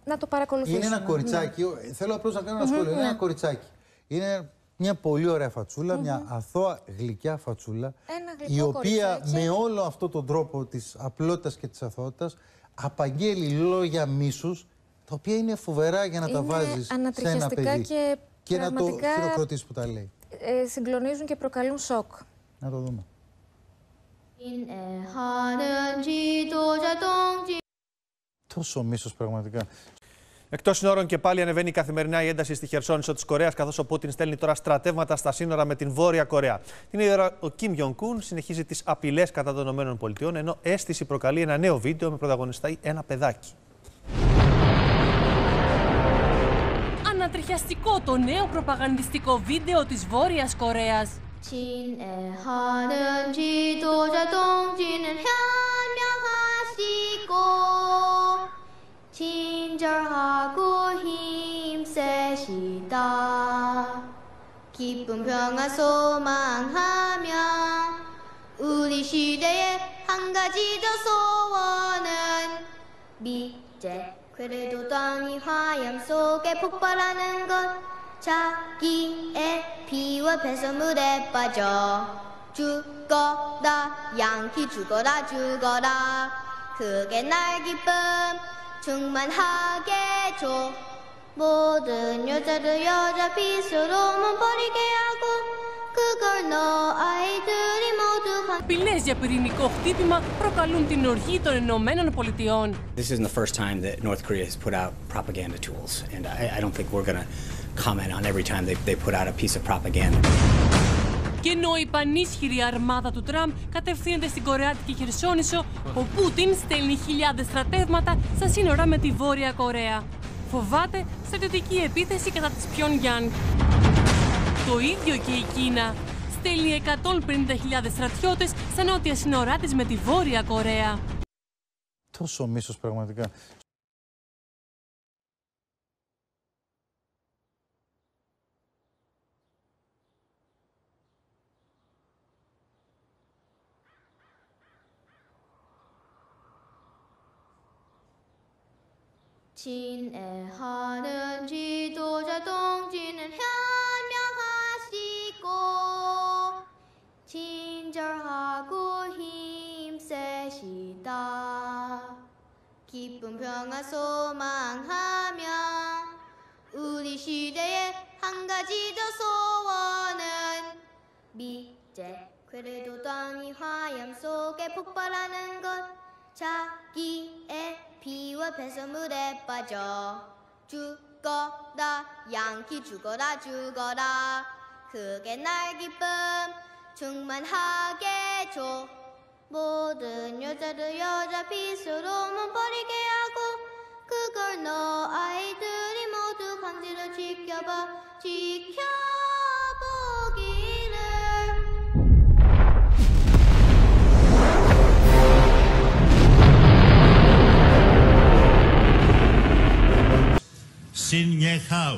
να το παρακολουθήσουμε. Είναι ένα κοριτσάκι, θέλω απλώς να κάνω ένα σχόλιο. Είναι ένα κοριτσάκι. Είναι μια πολύ ωραία φατσούλα, μια αθώα γλυκιά φατσούλα, η οποία με όλο αυτό τον τρόπο της απλότητας και της αθωότητας απαγγέλει λόγια μίσους, τα οποία είναι φοβερά για να τα βάζεις σε ένα παιδί και να το χειροκροτήσεις που τα λέει. Συγκλονίζουν και προκαλούν σοκ. Να το δούμε. Τόσο μίσος πραγματικά. Εκτός συνόρων και πάλι ανεβαίνει καθημερινά η ένταση στη Χερσόνησο της Κορέας, καθώς ο Πούτιν στέλνει τώρα στρατεύματα στα σύνορα με την Βόρεια Κορέα. Την ίδια ώρα ο Κιμ Γιονγκ-ουν συνεχίζει τις απειλές κατά των ΗΠΑ, ενώ αίσθηση προκαλεί ένα νέο βίντεο με πρωταγωνιστή ένα παιδάκι. Ανατριχιαστικό το νέο προπαγανδιστικό βίντεο της Βόρειας Κορέας. 친절하고 힘세시다. 깊은 평화 소망하며 우리 시대의 한 가지 더 소원은 미제 그래도 땅이 화염 속에 폭발하는 것 자기의 피와 폐수물에 빠져 죽어라 양키 죽어라 죽어라 그게 날 기쁨 충만하게 줘 모든 여자를 여자 빚으로 못 버리게 하고 그걸 너 아이들이 모두 απειλές για πυρηνικό χτύπημα προκαλούν την οργή των Ηνωμένων Πολιτειών. This isn't the first time that North Korea has put out propaganda tools and I don't think we're going to comment on every time they put out a piece of propaganda. Και ενώ η πανίσχυρη αρμάδα του Τραμπ κατευθύνεται στην Κορεάτικη Χερσόνησο, ο Πούτιν στέλνει χιλιάδες στρατεύματα στα σύνορα με τη Βόρεια Κορέα. Φοβάται στρατιωτική επίθεση κατά της Πιονγκιάνγκ. Το ίδιο και η Κίνα. Στέλνει 150.000 στρατιώτες στα νότια σύνορά της με τη Βόρεια Κορέα. Τόσο μίσος πραγματικά. 친애하는 지도자 동지는 현명하시고 친절하고 힘세시다. 깊은 평화 소망하며 우리 시대의 한 가지 더 소원은 미제 그래도 땅이 화염 속에 폭발하는 것 자기의 피와 폐수물에 빠져 죽어라 양키 죽어라 죽어라 그게 날 기쁨 충만하게 줘 모든 여자를 여자 빚으로 못 버리게 하고 그걸 너 아이들이 모두 강제로 지켜보기를. Sin Yehao.